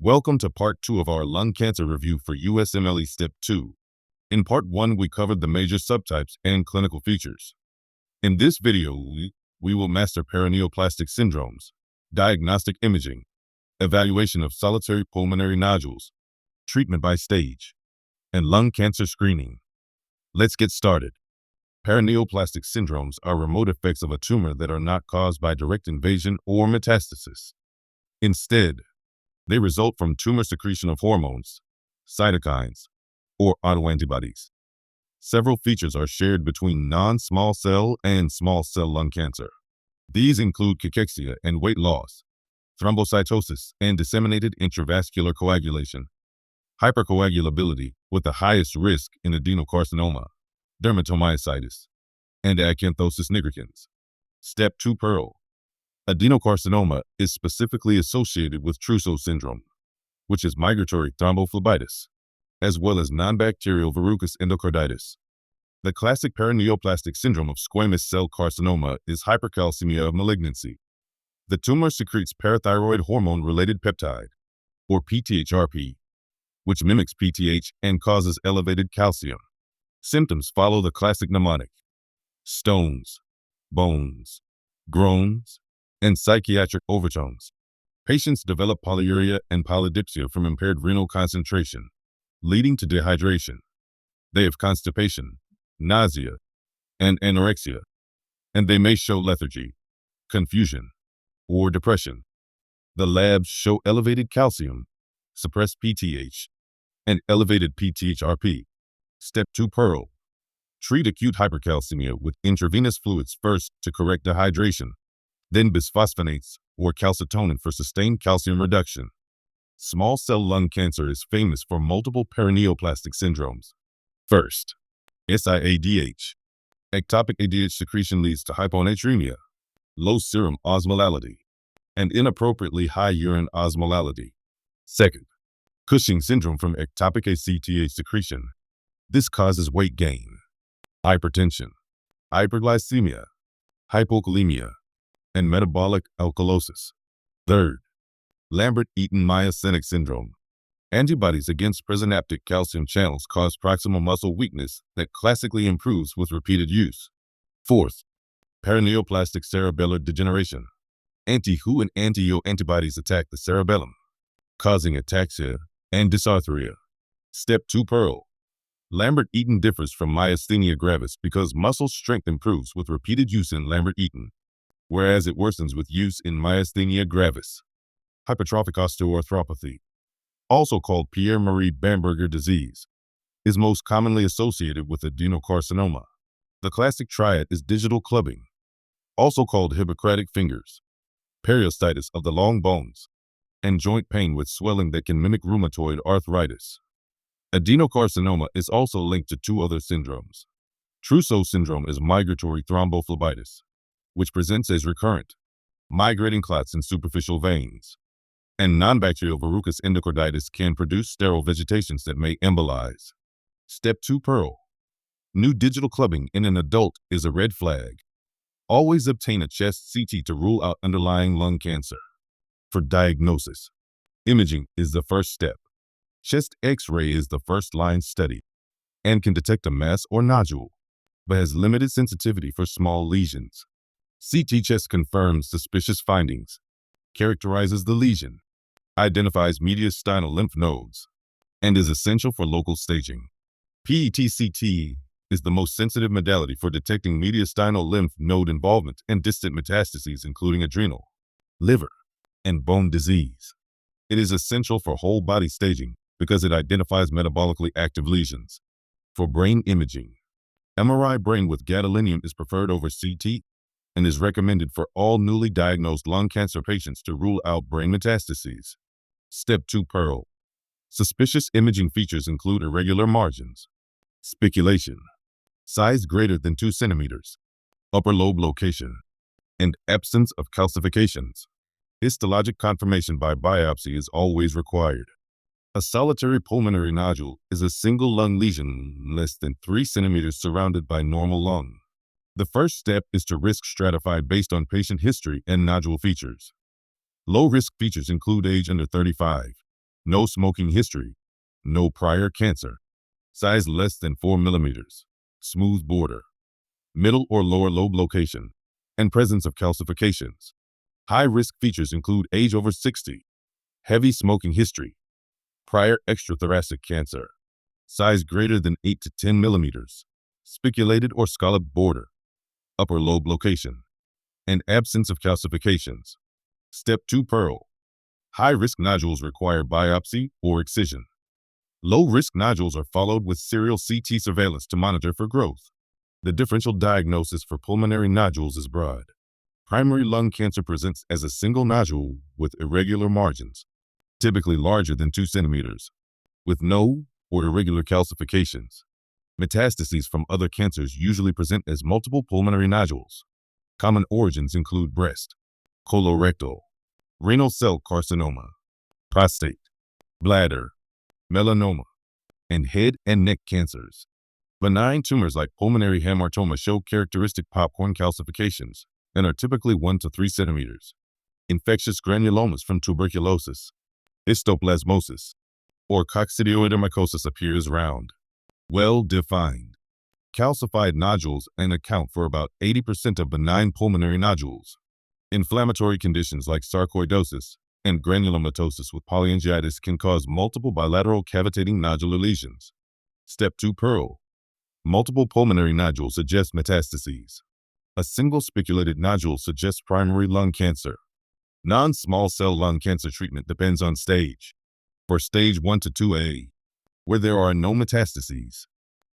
Welcome to part 2 of our lung cancer review for USMLE Step 2. In part 1, we covered the major subtypes and clinical features. In this video, we will master paraneoplastic syndromes, diagnostic imaging, evaluation of solitary pulmonary nodules, treatment by stage, and lung cancer screening. Let's get started. Paraneoplastic syndromes are remote effects of a tumor that are not caused by direct invasion or metastasis. Instead, they result from tumor secretion of hormones, cytokines, or autoantibodies. Several features are shared between non-small cell and small cell lung cancer. These include cachexia and weight loss, thrombocytosis and disseminated intravascular coagulation, hypercoagulability with the highest risk in adenocarcinoma, dermatomyositis, and acanthosis nigricans. Step 2 Pearl. Adenocarcinoma is specifically associated with Trousseau syndrome, which is migratory thrombophlebitis, as well as non-bacterial verrucous endocarditis. The classic paraneoplastic syndrome of squamous cell carcinoma is hypercalcemia of malignancy. The tumor secretes parathyroid hormone-related peptide, or PTHrP, which mimics PTH and causes elevated calcium. Symptoms follow the classic mnemonic: stones, bones, groans, and psychiatric overtones. Patients develop polyuria and polydipsia from impaired renal concentration, leading to dehydration. They have constipation, nausea, and anorexia, and they may show lethargy, confusion, or depression. The labs show elevated calcium, suppressed PTH, and elevated PTHrP. Step 2 Pearl. Treat acute hypercalcemia with intravenous fluids first to correct dehydration, then bisphosphonates or calcitonin for sustained calcium reduction. Small cell lung cancer is famous for multiple paraneoplastic syndromes. First, SIADH. Ectopic ADH secretion leads to hyponatremia, low serum osmolality, and inappropriately high urine osmolality. Second, Cushing syndrome from ectopic ACTH secretion. This causes weight gain, hypertension, hyperglycemia, hypokalemia, and metabolic alkalosis. Third, Lambert-Eaton myasthenic syndrome. Antibodies against presynaptic calcium channels cause proximal muscle weakness that classically improves with repeated use. Fourth, paraneoplastic cerebellar degeneration. Anti-Hu and anti-Yo antibodies attack the cerebellum, causing ataxia and dysarthria. Step 2 Pearl. Lambert-Eaton differs from myasthenia gravis because muscle strength improves with repeated use in Lambert-Eaton, whereas it worsens with use in myasthenia gravis. Hypertrophic osteoarthropathy, also called Pierre-Marie Bamberger disease, is most commonly associated with adenocarcinoma. The classic triad is digital clubbing, also called Hippocratic fingers, periostitis of the long bones, and joint pain with swelling that can mimic rheumatoid arthritis. Adenocarcinoma is also linked to two other syndromes. Trousseau syndrome is migratory thrombophlebitis, which presents as recurrent, migrating clots in superficial veins. And non-bacterial verrucous endocarditis can produce sterile vegetations that may embolize. Step 2 Pearl. New digital clubbing in an adult is a red flag. Always obtain a chest CT to rule out underlying lung cancer. For diagnosis, imaging is the first step. Chest X-ray is the first-line study and can detect a mass or nodule, but has limited sensitivity for small lesions. CT chest confirms suspicious findings, characterizes the lesion, identifies mediastinal lymph nodes, and is essential for local staging. PET-CT is the most sensitive modality for detecting mediastinal lymph node involvement and distant metastases including adrenal, liver, and bone disease. It is essential for whole body staging because it identifies metabolically active lesions. For brain imaging, MRI brain with gadolinium is preferred over CT and is recommended for all newly diagnosed lung cancer patients to rule out brain metastases. Step 2 Pearl. Suspicious imaging features include irregular margins, spiculation, size greater than 2 centimeters, upper lobe location, and absence of calcifications. Histologic confirmation by biopsy is always required. A solitary pulmonary nodule is a single lung lesion less than 3 centimeters surrounded by normal lung. The first step is to risk stratify based on patient history and nodule features. Low-risk features include age under 35, No smoking history. No prior cancer. Size less than 4 millimeters. Smooth border. Middle or lower lobe location. And presence of calcifications. High-risk features include age over 60. Heavy smoking history. Prior extrathoracic cancer. Size greater than 8 to 10 millimeters. Spiculated or scalloped border. Upper lobe location. And absence of calcifications. Step 2 Pearl. High-risk nodules require biopsy or excision. Low-risk nodules are followed with serial CT surveillance to monitor for growth. The differential diagnosis for pulmonary nodules is broad. Primary lung cancer presents as a single nodule with irregular margins, typically larger than 2 centimeters, with no or irregular calcifications. Metastases from other cancers usually present as multiple pulmonary nodules. Common origins include breast, colorectal, renal cell carcinoma, prostate, bladder, melanoma, and head and neck cancers. Benign tumors like pulmonary hamartoma show characteristic popcorn calcifications and are typically 1 to 3 centimeters. Infectious granulomas from tuberculosis, histoplasmosis, or coccidioidomycosis appears round, well-defined. Calcified nodules and account for about 80% of benign pulmonary nodules. Inflammatory conditions like sarcoidosis and granulomatosis with polyangiitis can cause multiple bilateral cavitating nodular lesions. Step 2 Pearl. Multiple pulmonary nodules suggest metastases. A single spiculated nodule suggests primary lung cancer. Non-small cell lung cancer treatment depends on stage. For stage 1 to 2A, where there are no metastases,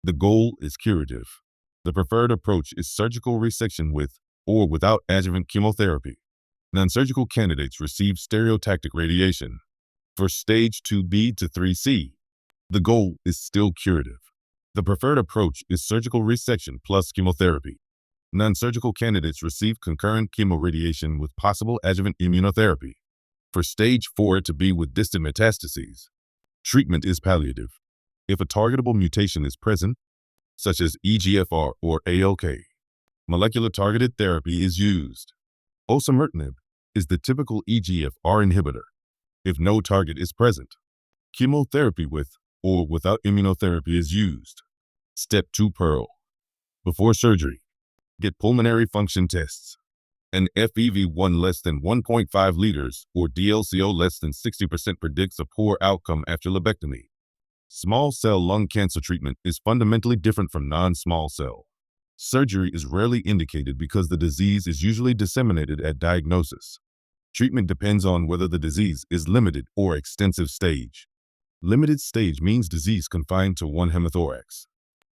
the goal is curative. The preferred approach is surgical resection with or without adjuvant chemotherapy. Non-surgical candidates receive stereotactic radiation. For stage 2B to 3C, the goal is still curative. The preferred approach is surgical resection plus chemotherapy. Non-surgical candidates receive concurrent chemoradiation with possible adjuvant immunotherapy. For stage 4 to B with distant metastases, treatment is palliative. If a targetable mutation is present, such as EGFR or ALK, molecular targeted therapy is used. Osimertinib is the typical EGFR inhibitor. If no target is present, chemotherapy with or without immunotherapy is used. Step 2 Pearl. Before surgery, get pulmonary function tests. An FEV1 less than 1.5 liters or DLCO less than 60% predicts a poor outcome after lobectomy. Small cell lung cancer treatment is fundamentally different from non-small cell. Surgery is rarely indicated because the disease is usually disseminated at diagnosis. Treatment depends on whether the disease is limited or extensive stage. Limited stage means disease confined to one hemithorax.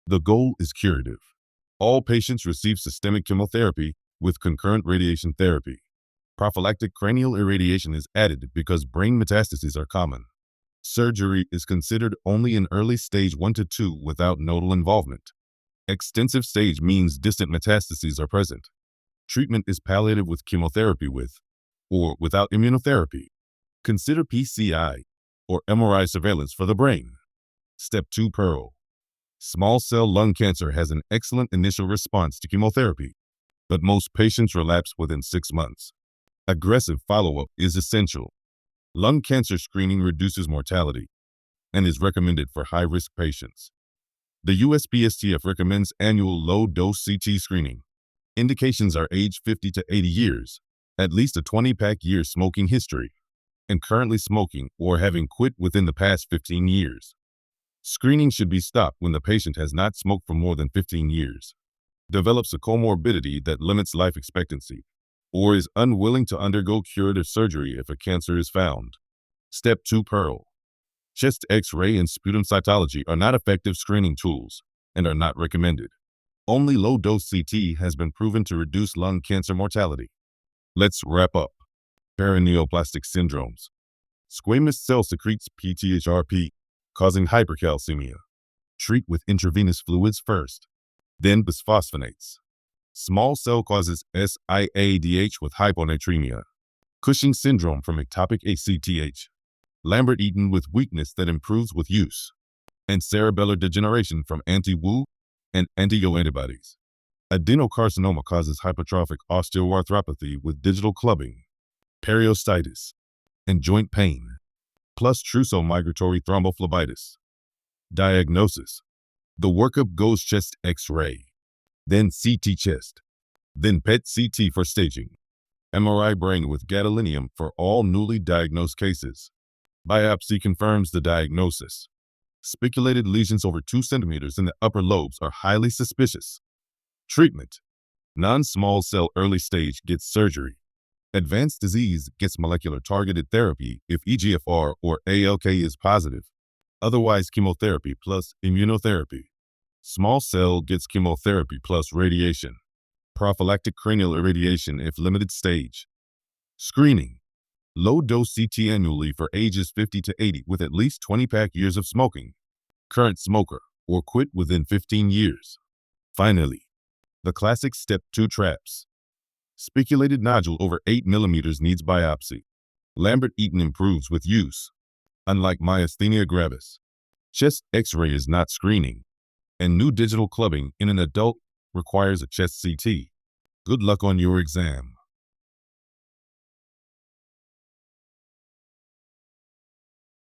The goal is curative. All patients receive systemic chemotherapy with concurrent radiation therapy. Prophylactic cranial irradiation is added because brain metastases are common. Surgery is considered only in early stage 1 to 2 without nodal involvement. Extensive stage means distant metastases are present. Treatment is palliative with chemotherapy with or without immunotherapy. Consider PCI or MRI surveillance for the brain. Step 2 Pearl. Small cell lung cancer has an excellent initial response to chemotherapy, but most patients relapse within 6 months. Aggressive follow-up is essential. Lung cancer screening reduces mortality and is recommended for high-risk patients. The USPSTF recommends annual low-dose CT screening. Indications are age 50 to 80 years, at least a 20-pack year smoking history, and currently smoking or having quit within the past 15 years. Screening should be stopped when the patient has not smoked for more than 15 years, develops a comorbidity that limits life expectancy, or is unwilling to undergo curative surgery if a cancer is found. Step 2 Pearl. Chest X-ray and sputum cytology are not effective screening tools and are not recommended. Only low-dose CT has been proven to reduce lung cancer mortality. Let's wrap up. Paraneoplastic syndromes. Squamous cell secretes PTHrP, causing hypercalcemia. Treat with intravenous fluids first, then bisphosphonates. Small cell causes SIADH with hyponatremia. Cushing syndrome from ectopic ACTH. Lambert-Eaton with weakness that improves with use. And cerebellar degeneration from anti-Wu and anti-Yo antibodies. Adenocarcinoma causes hypertrophic osteoarthropathy with digital clubbing, periostitis, and joint pain. plus trousseau migratory thrombophlebitis. Diagnosis. The workup goes chest X-ray, then CT chest, then PET CT for staging. MRI brain with gadolinium for all newly diagnosed cases. Biopsy confirms the diagnosis. Spiculated lesions over 2 centimeters in the upper lobes are highly suspicious. Treatment. Non-small cell early stage gets surgery. Advanced disease gets molecular targeted therapy if EGFR or ALK is positive. Otherwise, chemotherapy plus immunotherapy. Small cell gets chemotherapy plus radiation. Prophylactic cranial irradiation if limited stage. Screening. Low-dose CT annually for ages 50 to 80 with at least 20-pack years of smoking. Current smoker, or quit within 15 years. Finally, the classic Step 2 traps. Spiculated nodule over 8 millimeters needs biopsy. Lambert-Eaton improves with use. Unlike myasthenia gravis, chest X-ray is not screening, and new digital clubbing in an adult requires a chest CT. Good luck on your exam.